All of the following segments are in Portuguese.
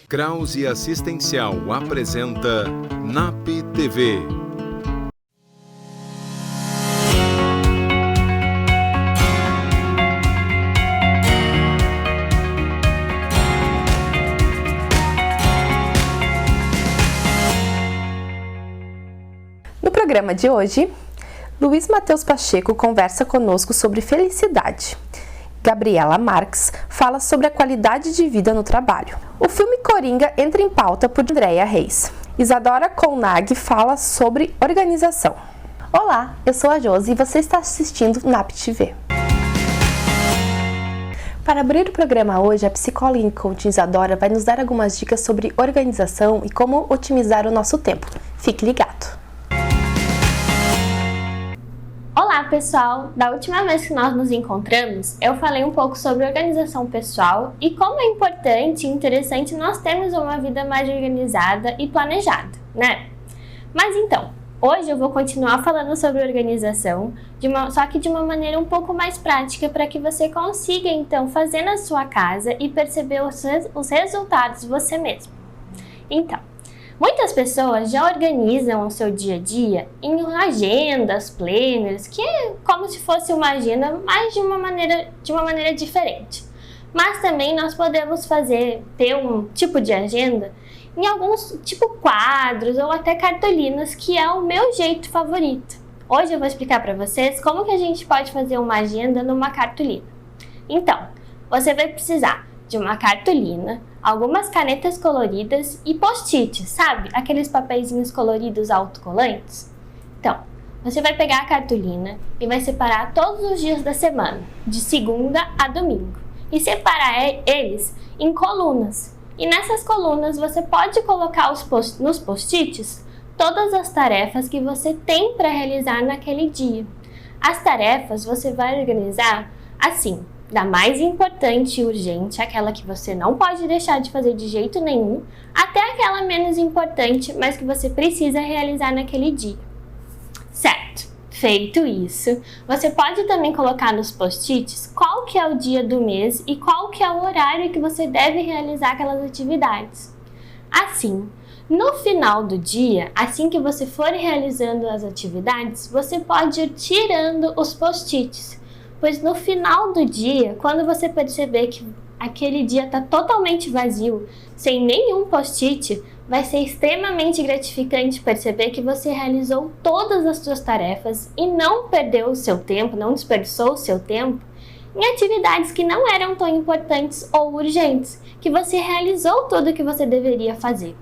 Krause Assistencial apresenta NAP TV. No programa de hoje, Luiz Matheus Pacheco conversa conosco sobre felicidade. Gabriela Marques fala sobre a qualidade de vida no trabalho. O filme Coringa entra em pauta por Andréia Reis. Isadora Kolnag fala sobre organização. Olá, eu sou a Josi e você está assistindo NAP TV. Para abrir o programa hoje, a psicóloga e coach Isadora vai nos dar algumas dicas sobre organização e como otimizar o nosso tempo. Fique ligado! Olá pessoal! Da última vez que nós nos encontramos, eu falei um pouco sobre organização pessoal e como é importante e interessante nós termos uma vida mais organizada e planejada, né? Mas então, hoje eu vou continuar falando sobre organização, só que de uma maneira um pouco mais prática para que você consiga então fazer na sua casa e perceber os resultados você mesmo. Então, muitas pessoas já organizam o seu dia a dia em agendas, planners, que é como se fosse uma agenda, mas de uma maneira diferente. Mas também nós podemos ter um tipo de agenda em alguns, tipo quadros ou até cartolinas, que é o meu jeito favorito. Hoje eu vou explicar para vocês como que a gente pode fazer uma agenda numa cartolina. Então, você vai precisar de uma cartolina, algumas canetas coloridas e post-its, sabe? Aqueles papeizinhos coloridos autocolantes. Então, você vai pegar a cartolina e vai separar todos os dias da semana, de segunda a domingo, e separar eles em colunas. E nessas colunas você pode colocar nos post-its todas as tarefas que você tem para realizar naquele dia. As tarefas você vai organizar assim: da mais importante e urgente, aquela que você não pode deixar de fazer de jeito nenhum, até aquela menos importante, mas que você precisa realizar naquele dia. Certo? Feito isso, você pode também colocar nos post-its qual que é o dia do mês e qual que é o horário que você deve realizar aquelas atividades. Assim, no final do dia, assim que você for realizando as atividades, você pode ir tirando os post-its. Pois no final do dia, quando você perceber que aquele dia está totalmente vazio, sem nenhum post-it, vai ser extremamente gratificante perceber que você realizou todas as suas tarefas e não perdeu o seu tempo, não desperdiçou o seu tempo em atividades que não eram tão importantes ou urgentes, que você realizou tudo o que você deveria fazer.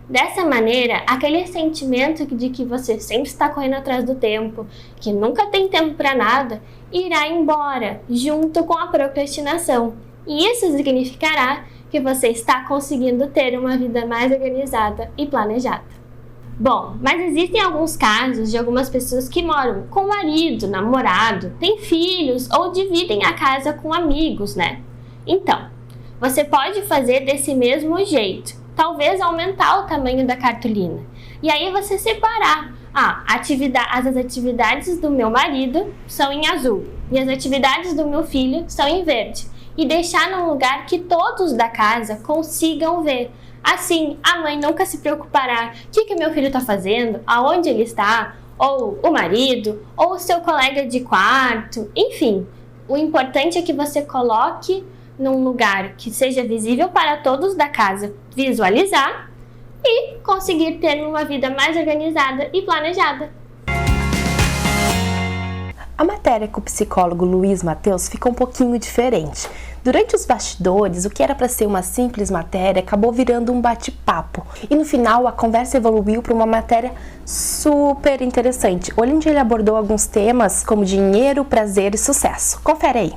Dessa maneira, aquele sentimento de que você sempre está correndo atrás do tempo, que nunca tem tempo para nada, irá embora, junto com a procrastinação. E isso significará que você está conseguindo ter uma vida mais organizada e planejada. Bom, mas existem alguns casos de algumas pessoas que moram com marido, namorado, têm filhos ou dividem a casa com amigos, né? Então, você pode fazer desse mesmo jeito. Talvez aumentar o tamanho da cartolina. E aí você separar. As atividades do meu marido são em azul e as atividades do meu filho são em verde. E deixar num lugar que todos da casa consigam ver. Assim, a mãe nunca se preocupará o que meu filho está fazendo, aonde ele está, ou o marido, ou o seu colega de quarto, enfim. O importante é que você coloque num lugar que seja visível para todos da casa visualizar e conseguir ter uma vida mais organizada e planejada. A matéria com o psicólogo Luiz Matheus fica um pouquinho diferente. Durante os bastidores, o que era para ser uma simples matéria acabou virando um bate-papo. E no final, a conversa evoluiu para uma matéria super interessante, onde ele abordou alguns temas como dinheiro, prazer e sucesso. Confere aí!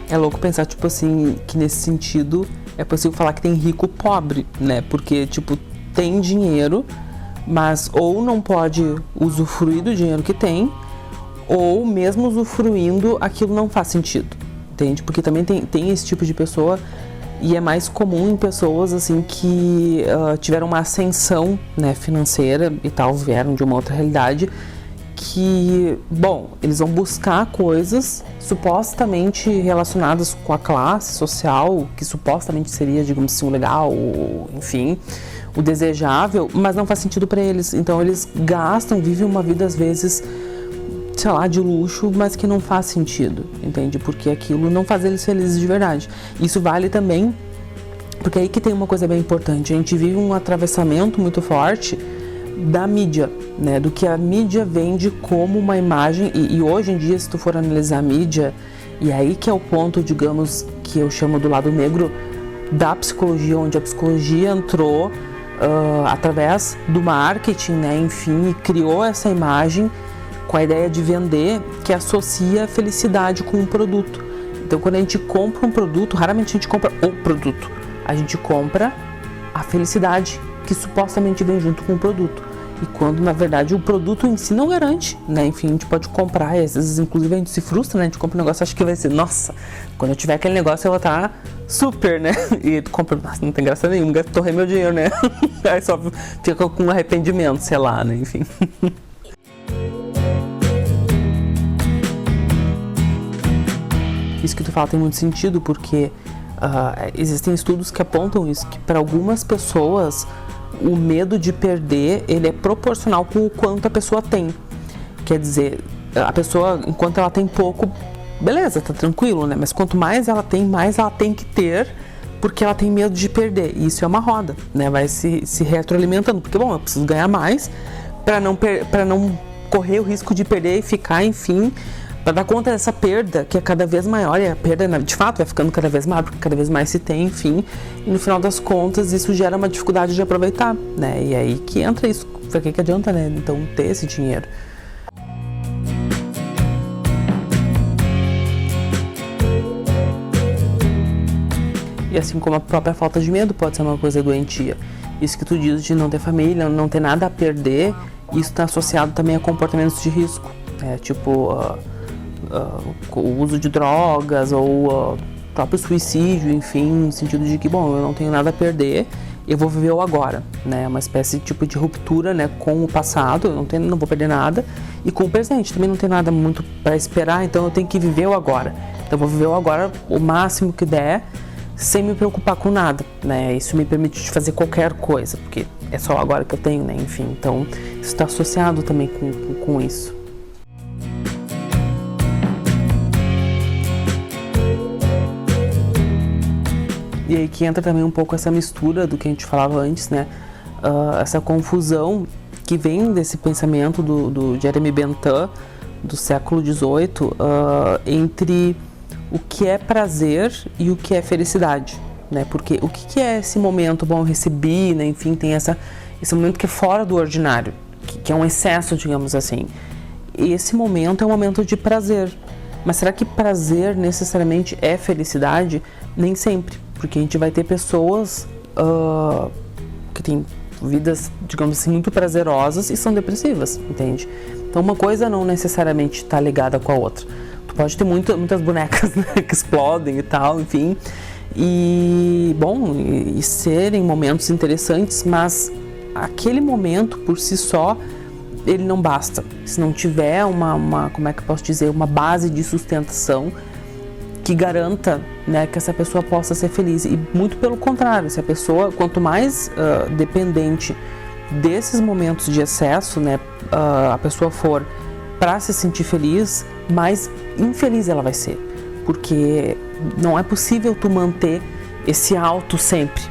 É louco pensar, tipo assim, que nesse sentido é possível falar que tem rico pobre, né? Porque, tipo, tem dinheiro, mas ou não pode usufruir do dinheiro que tem, ou mesmo usufruindo, aquilo não faz sentido, entende? Porque também tem esse tipo de pessoa, e é mais comum em pessoas assim que tiveram uma ascensão, né, financeira e tal, vieram de uma outra realidade, que, bom, eles vão buscar coisas supostamente relacionadas com a classe social, que supostamente seria, digamos assim, o legal, enfim, o desejável, mas não faz sentido para eles. Então eles gastam, vivem uma vida às vezes, sei lá, de luxo, mas que não faz sentido, entende? Porque aquilo não faz eles felizes de verdade. Isso vale também, porque aí que tem uma coisa bem importante, a gente vive um atravessamento muito forte da mídia, né? Do que a mídia vende como uma imagem, e hoje em dia, se tu for analisar a mídia, e aí que é o ponto, digamos, que eu chamo do lado negro da psicologia, onde a psicologia entrou através do marketing, né? Enfim, e criou essa imagem com a ideia de vender, que associa a felicidade com um produto. Então, quando a gente compra um produto, raramente a gente compra o produto, a gente compra a felicidade que supostamente vem junto com o produto. E quando, na verdade, o produto em si não garante, né? Enfim, a gente pode comprar, e às vezes, inclusive, a gente se frustra, né? A gente compra um negócio e acha que vai ser, nossa, quando eu tiver aquele negócio eu vou estar super, né? E tu compra, nossa, não tem graça nenhuma, torrei meu dinheiro, né? Aí só fica com arrependimento, sei lá, né? Enfim. Isso que tu fala tem muito sentido, porque existem estudos que apontam isso, que para algumas pessoas o medo de perder, ele é proporcional com o quanto a pessoa tem. Quer dizer, a pessoa, enquanto ela tem pouco, beleza, tá tranquilo, né? Mas quanto mais ela tem que ter, porque ela tem medo de perder. E isso é uma roda, né? Vai se retroalimentando, porque, bom, eu preciso ganhar mais para não correr o risco de perder e ficar, enfim, para dar conta dessa perda, que é cada vez maior, e a perda, de fato, vai ficando cada vez maior, porque cada vez mais se tem, enfim, e no final das contas, isso gera uma dificuldade de aproveitar, né, e aí que entra isso, pra que adianta, né, então, ter esse dinheiro. E assim como a própria falta de medo pode ser uma coisa doentia, isso que tu diz de não ter família, não ter nada a perder, isso está associado também a comportamentos de risco, tipo o uso de drogas ou próprio suicídio, enfim, no sentido de que, bom, eu não tenho nada a perder, eu vou viver o agora, né, uma espécie tipo de ruptura, né, com o passado, eu não vou perder nada, e com o presente, também não tem nada muito para esperar, então eu tenho que viver o agora, então eu vou viver o agora o máximo que der, sem me preocupar com nada, né, isso me permite fazer qualquer coisa, porque é só agora que eu tenho, né, enfim, então isso está associado também com isso. E aí que entra também um pouco essa mistura do que a gente falava antes, né? Essa confusão que vem desse pensamento do Jeremy Bentham, do século XVIII, entre o que é prazer e o que é felicidade, né? Porque o que é esse momento, bom, eu recebi, né? Enfim, tem esse momento que é fora do ordinário, que é um excesso, digamos assim. E esse momento é um momento de prazer. Mas será que prazer necessariamente é felicidade? Nem sempre. Porque a gente vai ter pessoas que têm vidas, digamos assim, muito prazerosas e são depressivas, entende? Então uma coisa não necessariamente está ligada com a outra. Tu pode ter muitas bonecas, né, que explodem e tal, enfim, e bom, e serem momentos interessantes, mas aquele momento por si só, ele não basta. Se não tiver como é que eu posso dizer, uma base de sustentação que garanta, né, que essa pessoa possa ser feliz. E muito pelo contrário, se a pessoa, quanto mais dependente desses momentos de excesso, né, a pessoa for para se sentir feliz, mais infeliz ela vai ser. Porque não é possível tu manter esse alto sempre.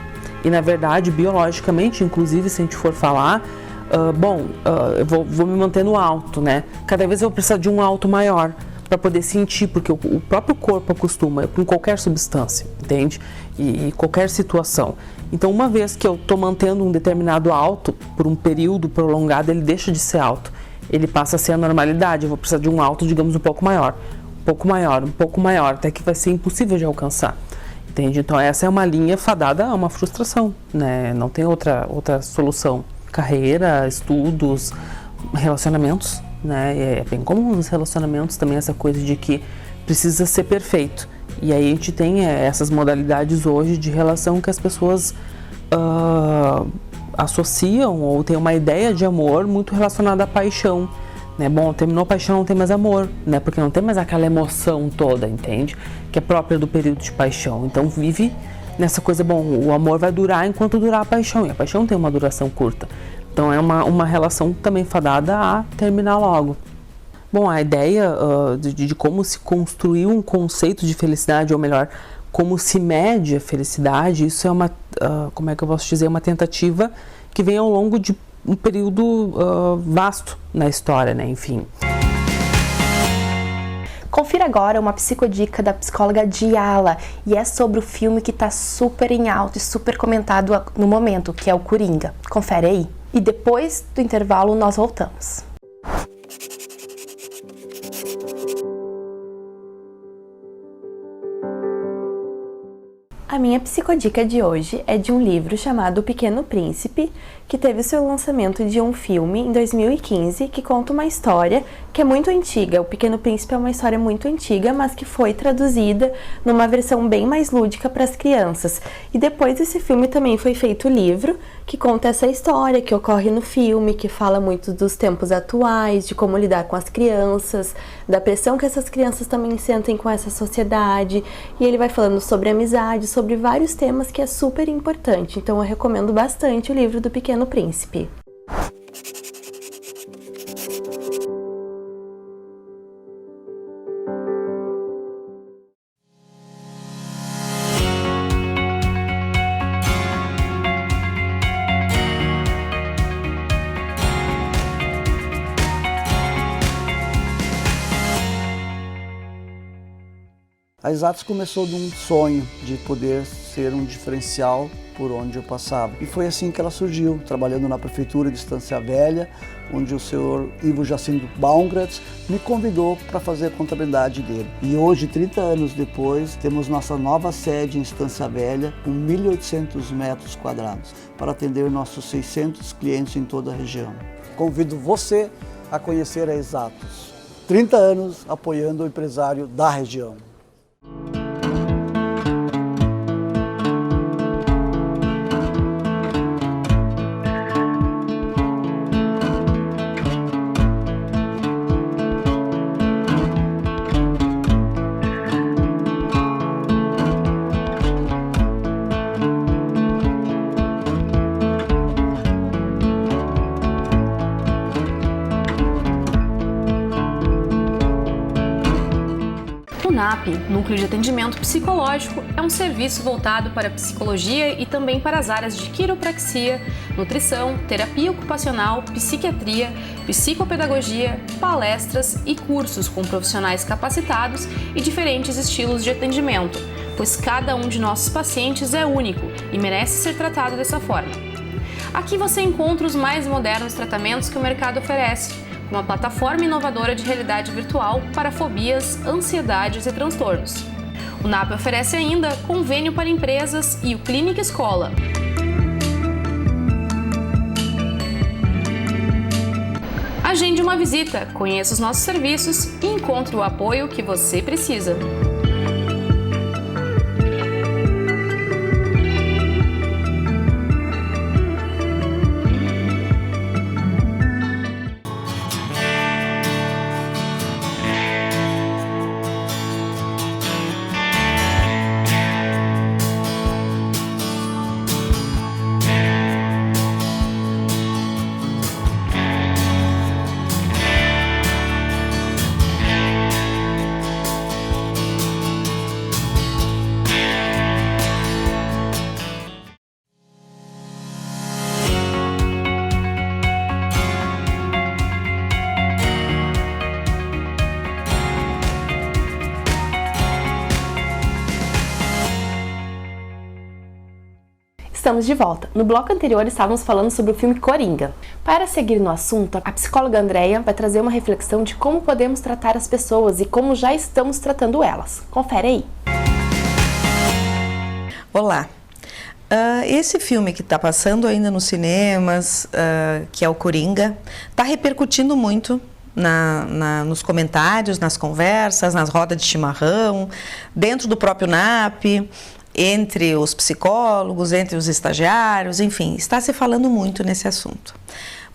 E na verdade, biologicamente, inclusive, se a gente for falar, eu vou me manter no alto, né? Cada vez eu vou precisar de um alto maior para poder sentir, porque o próprio corpo acostuma com qualquer substância, entende? E qualquer situação. Então, uma vez que eu estou mantendo um determinado alto por um período prolongado, ele deixa de ser alto. Ele passa a ser a normalidade. Eu vou precisar de um alto, digamos, um pouco maior, até que vai ser impossível de alcançar, entende? Então, essa é uma linha fadada a uma frustração, né? Não tem outra solução. Carreira, estudos, relacionamentos. né? É bem comum nos relacionamentos também essa coisa de que precisa ser perfeito. E aí a gente tem essas modalidades hoje de relação que as pessoas associam ou tem uma ideia de amor muito relacionada à paixão, né? Bom, terminou a paixão, não tem mais amor, né? Porque não tem mais aquela emoção toda, entende? Que é própria do período de paixão. Então vive nessa coisa, bom, o amor vai durar enquanto durar a paixão, e a paixão tem uma duração curta. Então é uma relação também fadada a terminar logo. Bom, a ideia de como se construir um conceito de felicidade, ou melhor, como se mede a felicidade, isso é uma, como é que eu posso dizer, uma tentativa que vem ao longo de um período vasto na história, né? Enfim. Confira agora uma psicodica da psicóloga Diala, e é sobre o filme que está super em alta e super comentado no momento, que é o Coringa. Confere aí. E depois do intervalo nós voltamos. A minha psicodica de hoje é de um livro chamado O Pequeno Príncipe, que teve seu lançamento de um filme em 2015, que conta uma história que é muito antiga. O Pequeno Príncipe é uma história muito antiga, mas que foi traduzida numa versão bem mais lúdica para as crianças. E depois desse filme também foi feito o livro, que conta essa história que ocorre no filme, que fala muito dos tempos atuais, de como lidar com as crianças, da pressão que essas crianças também sentem com essa sociedade. E ele vai falando sobre amizade, sobre vários temas que é super importante. Então eu recomendo bastante o livro do Pequeno Príncipe. A Exatos começou de um sonho de poder ser um diferencial por onde eu passava. E foi assim que ela surgiu, trabalhando na Prefeitura de Estância Velha, onde o senhor Ivo Jacinto Baumgratz me convidou para fazer a contabilidade dele. E hoje, 30 anos depois, temos nossa nova sede em Estância Velha, com 1.800 metros quadrados, para atender nossos 600 clientes em toda a região. Convido você a conhecer a Exatos. 30 anos apoiando o empresário da região. O NAP, Núcleo de Atendimento Psicológico, é um serviço voltado para a psicologia e também para as áreas de quiropraxia, nutrição, terapia ocupacional, psiquiatria, psicopedagogia, palestras e cursos com profissionais capacitados e diferentes estilos de atendimento, pois cada um de nossos pacientes é único e merece ser tratado dessa forma. Aqui você encontra os mais modernos tratamentos que o mercado oferece, uma plataforma inovadora de realidade virtual para fobias, ansiedades e transtornos. O NAP oferece ainda convênio para empresas e o Clínica Escola. Agende uma visita, conheça os nossos serviços e encontre o apoio que você precisa. Estamos de volta. No bloco anterior estávamos falando sobre o filme Coringa. Para seguir no assunto, a psicóloga Andréia vai trazer uma reflexão de como podemos tratar as pessoas e como já estamos tratando elas. Confere aí. Olá. Esse filme que está passando ainda nos cinemas, que é o Coringa, está repercutindo muito nos comentários, nas conversas, nas rodas de chimarrão, dentro do próprio NAP, entre os psicólogos, entre os estagiários, enfim, está se falando muito nesse assunto.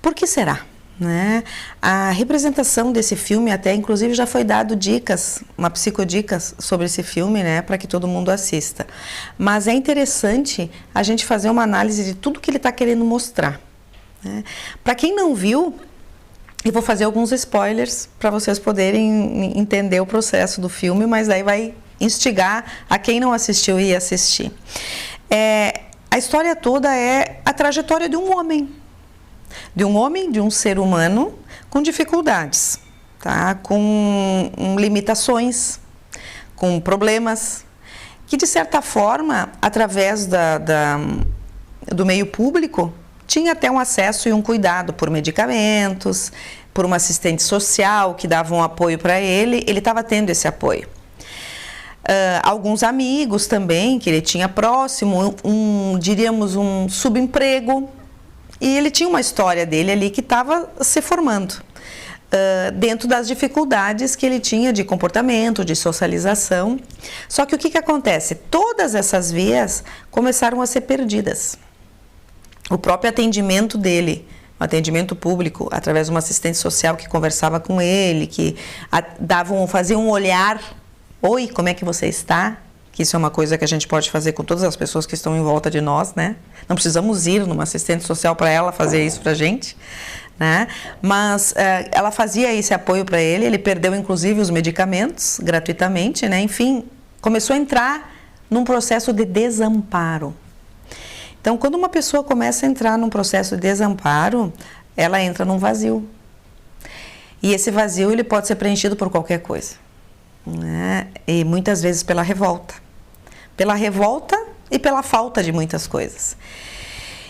Por que será? Né? A representação desse filme, até inclusive já foi dado dicas, uma psicodicas sobre esse filme, né, para que todo mundo assista. Mas é interessante a gente fazer uma análise de tudo que ele está querendo mostrar. Né? Para quem não viu, eu vou fazer alguns spoilers para vocês poderem entender o processo do filme, mas daí vai instigar a quem não assistiu ir assistir. A história toda é a trajetória de um homem, de um ser humano com dificuldades, tá? Com limitações, com problemas, que de certa forma, através do meio público, tinha até um acesso e um cuidado por medicamentos, por uma assistente social que dava um apoio para ele estava tendo esse apoio. Alguns amigos também, que ele tinha próximo, diríamos um subemprego, e ele tinha uma história dele ali que estava se formando, dentro das dificuldades que ele tinha de comportamento, de socialização. Só que o que acontece? Todas essas vias começaram a ser perdidas. O próprio atendimento dele, o atendimento público, através de uma assistente social que conversava com ele, que fazia um olhar, oi, como é que você está? Que isso é uma coisa que a gente pode fazer com todas as pessoas que estão em volta de nós, né? Não precisamos ir numa assistente social para ela fazer isso para a gente, né? Mas ela fazia esse apoio para ele, ele perdeu inclusive os medicamentos gratuitamente, né? Enfim, começou a entrar num processo de desamparo. Então, quando uma pessoa começa a entrar num processo de desamparo, ela entra num vazio. E esse vazio ele pode ser preenchido por qualquer coisa, né? E muitas vezes pela revolta e pela falta de muitas coisas.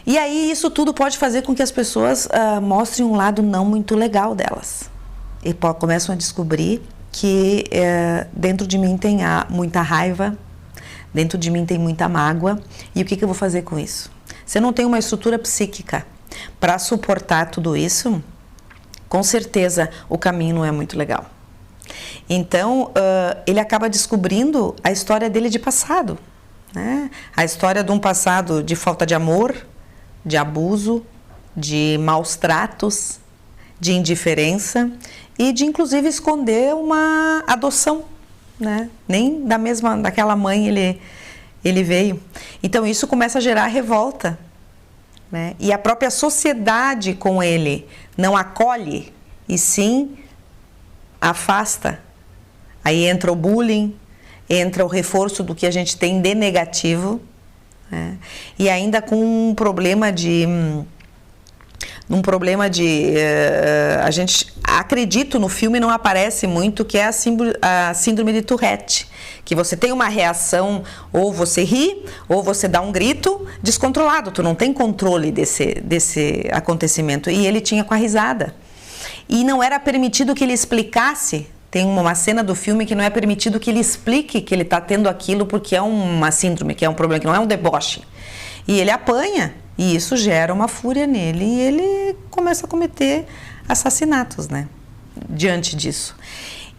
E aí isso tudo pode fazer com que as pessoas mostrem um lado não muito legal delas e começam a descobrir que dentro de mim tem muita raiva, dentro de mim tem muita mágoa, e o que eu vou fazer com isso? Se eu não tenho uma estrutura psíquica para suportar tudo isso, com certeza o caminho não é muito legal. Então, ele acaba descobrindo a história dele de passado, né? A história de um passado de falta de amor, de abuso, de maus tratos, de indiferença e de, inclusive, esconder uma adoção, né? Nem daquela mãe ele veio. Então, isso começa a gerar revolta, né? E a própria sociedade com ele não acolhe, e sim afasta. Aí entra o bullying, entra o reforço do que a gente tem de negativo, né? E ainda com um problema de a gente, acredito, no filme não aparece muito, que é a síndrome de Tourette, que você tem uma reação, ou você ri, ou você dá um grito descontrolado, tu não tem controle desse acontecimento, e ele tinha com a risada. E não era permitido que ele explicasse. Tem uma cena do filme que não é permitido que ele explique que ele está tendo aquilo porque é uma síndrome, que é um problema, que não é um deboche. E ele apanha, e isso gera uma fúria nele, e ele começa a cometer assassinatos, né, diante disso.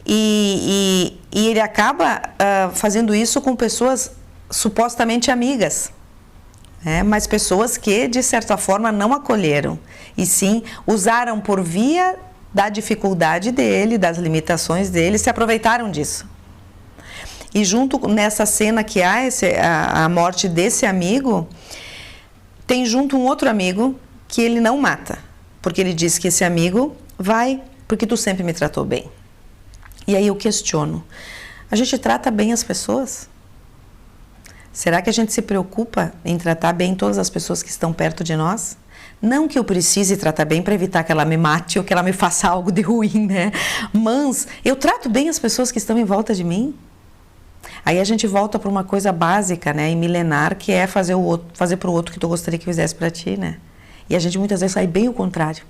E ele acaba fazendo isso com pessoas supostamente amigas, né, mas pessoas que, de certa forma, não acolheram, e sim usaram por via da dificuldade dele, das limitações dele, se aproveitaram disso. E junto nessa cena que há a morte desse amigo, tem junto um outro amigo que ele não mata, porque ele diz que esse amigo vai porque tu sempre me tratou bem. E aí eu questiono, a gente trata bem as pessoas? Será que a gente se preocupa em tratar bem todas as pessoas que estão perto de nós? Não que eu precise tratar bem para evitar que ela me mate ou que ela me faça algo de ruim, né? Mas eu trato bem as pessoas que estão em volta de mim? Aí a gente volta para uma coisa básica, né, e milenar, que é fazer para o outro que tu gostaria que fizesse para ti, né? E a gente muitas vezes sai bem o contrário.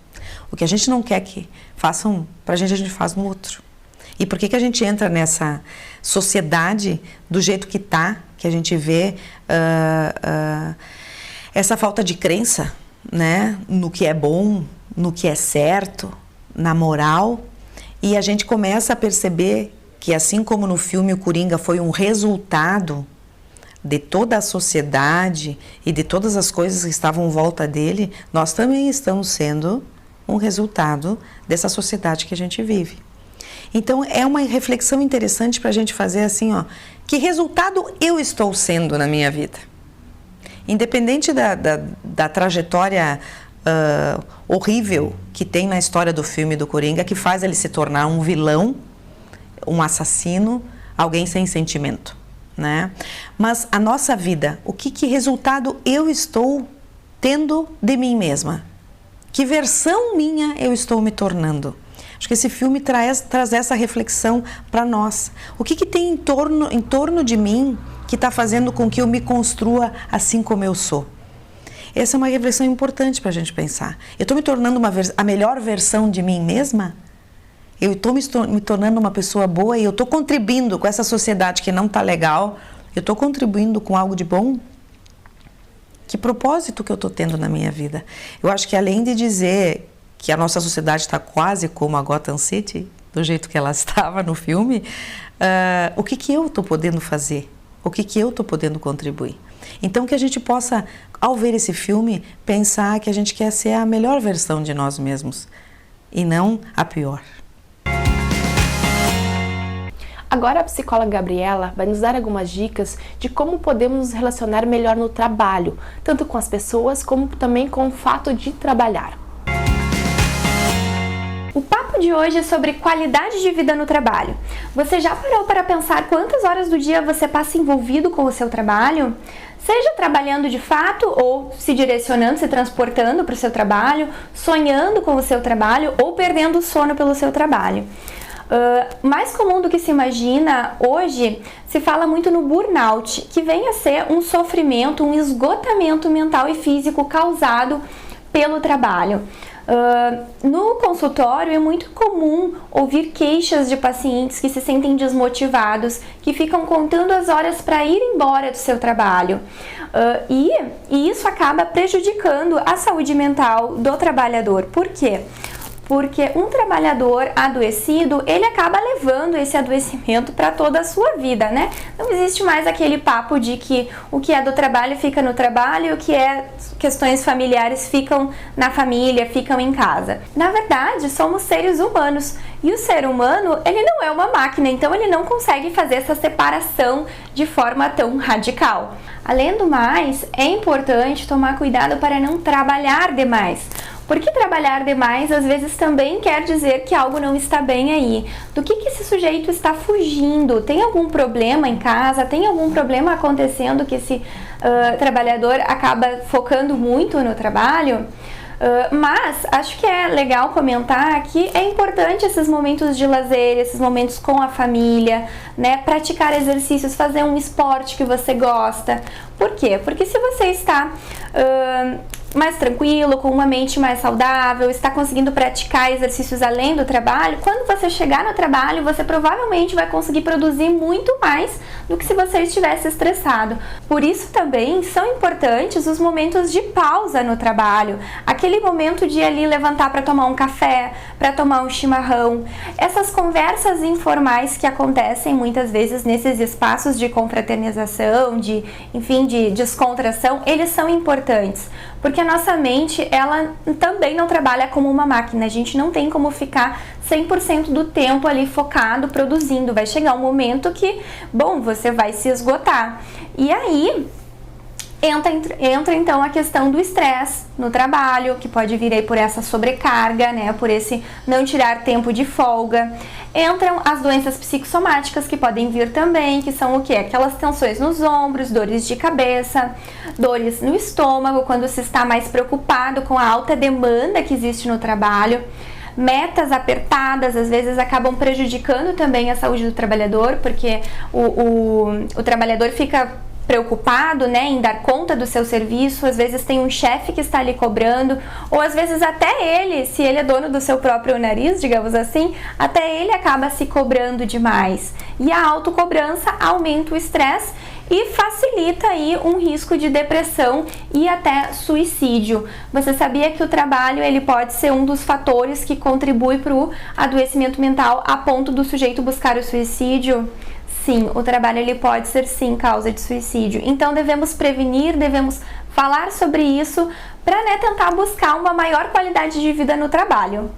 O que a gente não quer que façam para a gente faz no outro. E por que a gente entra nessa sociedade do jeito que tá, que a gente vê essa falta de crença, né, no que é bom, no que é certo, na moral, E a gente começa a perceber que, assim como no filme o Coringa foi um resultado de toda a sociedade e de todas as coisas que estavam em volta dele, nós também estamos sendo um resultado dessa sociedade que a gente vive. Então é uma reflexão interessante para a gente fazer assim, ó, que resultado eu estou sendo na minha vida? Independente da trajetória horrível que tem na história do filme do Coringa, que faz ele se tornar um vilão, um assassino, alguém sem sentimento, né? Mas a nossa vida, que resultado eu estou tendo de mim mesma? Que versão minha eu estou me tornando? Acho que esse filme traz essa reflexão para nós. O que tem em torno de mim que está fazendo com que eu me construa assim como eu sou? Essa é uma reflexão importante para a gente pensar. Eu estou me tornando a melhor versão de mim mesma? Eu estou me tornando uma pessoa boa e eu estou contribuindo com essa sociedade que não está legal? Eu estou contribuindo com algo de bom? Que propósito que eu estou tendo na minha vida? Eu acho que além de dizer que a nossa sociedade está quase como a Gotham City, do jeito que ela estava no filme, o que eu estou podendo fazer? O que eu estou podendo contribuir? Então que a gente possa, ao ver esse filme, pensar que a gente quer ser a melhor versão de nós mesmos e não a pior. Agora a psicóloga Gabriela vai nos dar algumas dicas de como podemos nos relacionar melhor no trabalho, tanto com as pessoas como também com o fato de trabalhar. O papo de hoje é sobre qualidade de vida no trabalho. Você já parou para pensar quantas horas do dia você passa envolvido com o seu trabalho? Seja trabalhando de fato ou se direcionando, se transportando para o seu trabalho, sonhando com o seu trabalho ou perdendo o sono pelo seu trabalho. Mais comum do que se imagina, hoje se fala muito no burnout, que vem a ser um sofrimento, um esgotamento mental e físico causado pelo trabalho. No consultório é muito comum ouvir queixas de pacientes que se sentem desmotivados, que ficam contando as horas para ir embora do seu trabalho. E isso acaba prejudicando a saúde mental do trabalhador. Por quê? Porque um trabalhador adoecido, ele acaba levando esse adoecimento para toda a sua vida, né? Não existe mais aquele papo de que o que é do trabalho fica no trabalho e o que é questões familiares ficam na família, ficam em casa. Na verdade, somos seres humanos e o ser humano, ele não é uma máquina, então ele não consegue fazer essa separação de forma tão radical. Além do mais, é importante tomar cuidado para não trabalhar demais. Porque trabalhar demais às vezes também quer dizer que algo não está bem aí. Do que esse sujeito está fugindo? Tem algum problema em casa? Tem algum problema acontecendo que esse trabalhador acaba focando muito no trabalho? Mas acho que é legal comentar que é importante esses momentos de lazer, esses momentos com a família, né? Praticar exercícios, fazer um esporte que você gosta. Por quê? Porque se você está mais tranquilo, com uma mente mais saudável, está conseguindo praticar exercícios além do trabalho, quando você chegar no trabalho, você provavelmente vai conseguir produzir muito mais do que se você estivesse estressado. Por isso também são importantes os momentos de pausa no trabalho, aquele momento de ir ali levantar para tomar um café, para tomar um chimarrão. Essas conversas informais que acontecem muitas vezes nesses espaços de confraternização, de descontração, eles são importantes. Porque a nossa mente, ela também não trabalha como uma máquina. A gente não tem como ficar 100% do tempo ali focado, produzindo. Vai chegar um momento que, você vai se esgotar. E aí entra então a questão do estresse no trabalho, que pode vir aí por essa sobrecarga, né? Por esse não tirar tempo de folga. Entram as doenças psicossomáticas que podem vir também, que são o quê? Aquelas tensões nos ombros, dores de cabeça, dores no estômago, quando se está mais preocupado com a alta demanda que existe no trabalho. Metas apertadas, às vezes, acabam prejudicando também a saúde do trabalhador, porque o trabalhador fica preocupado, né, em dar conta do seu serviço. Às vezes tem um chefe que está ali cobrando, ou às vezes até ele, se ele é dono do seu próprio nariz, digamos assim, até ele acaba se cobrando demais. E a autocobrança aumenta o estresse e facilita aí um risco de depressão e até suicídio. Você sabia que o trabalho ele pode ser um dos fatores que contribui para o adoecimento mental a ponto do sujeito buscar o suicídio? Sim, o trabalho ele pode ser sim causa de suicídio. Então devemos prevenir, devemos falar sobre isso para, né, tentar buscar uma maior qualidade de vida no trabalho.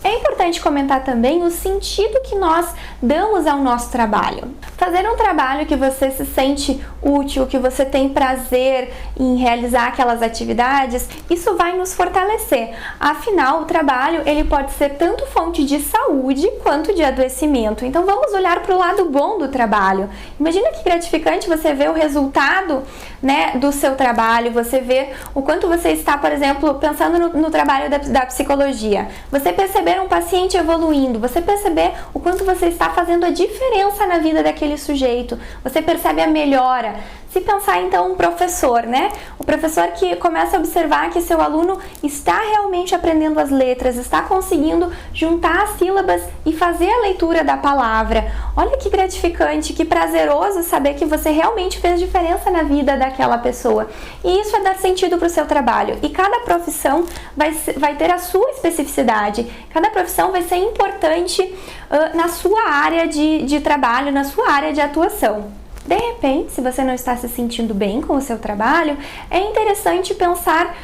É importante comentar também o sentido que nós damos ao nosso trabalho. Fazer um trabalho que você se sente útil, que você tem prazer em realizar aquelas atividades, isso vai nos fortalecer. Afinal, o trabalho ele pode ser tanto fonte de saúde quanto de adoecimento. Então vamos olhar para o lado bom do trabalho. Imagina que gratificante você ver o resultado, né, do seu trabalho, você ver o quanto você está, por exemplo, pensando no trabalho da psicologia. Você perceber um paciente evoluindo, você perceber o quanto você está fazendo a diferença na vida daquele sujeito, você percebe a melhora. Se pensar então um professor, né? O professor que começa a observar que seu aluno está realmente aprendendo as letras, está conseguindo juntar as sílabas e fazer a leitura da palavra. Olha que gratificante, que prazeroso saber que você realmente fez diferença na vida daquela pessoa. E isso é dar sentido para o seu trabalho. E cada profissão vai ter a sua especificidade. Cada profissão vai ser importante na sua área de trabalho, na sua área de atuação. De repente, se você não está se sentindo bem com o seu trabalho, é interessante pensar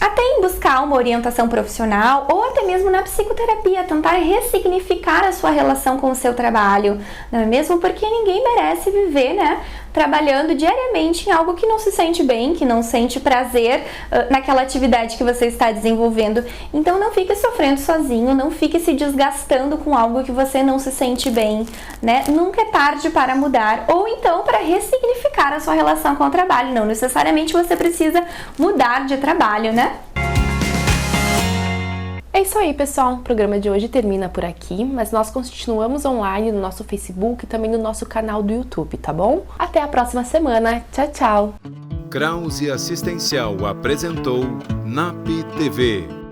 até em buscar uma orientação profissional ou até mesmo na psicoterapia, tentar ressignificar a sua relação com o seu trabalho, não é mesmo? Porque ninguém merece viver, né, trabalhando diariamente em algo que não se sente bem, que não sente prazer naquela atividade que você está desenvolvendo. Então não fique sofrendo sozinho, não fique se desgastando com algo que você não se sente bem, né? Nunca é tarde para mudar ou então para ressignificar a sua relação com o trabalho. Não necessariamente você precisa mudar de trabalho, né? É isso aí, pessoal. O programa de hoje termina por aqui, mas nós continuamos online no nosso Facebook e também no nosso canal do YouTube, tá bom? Até a próxima semana. Tchau, tchau! Krause Assistencial apresentou NAP TV.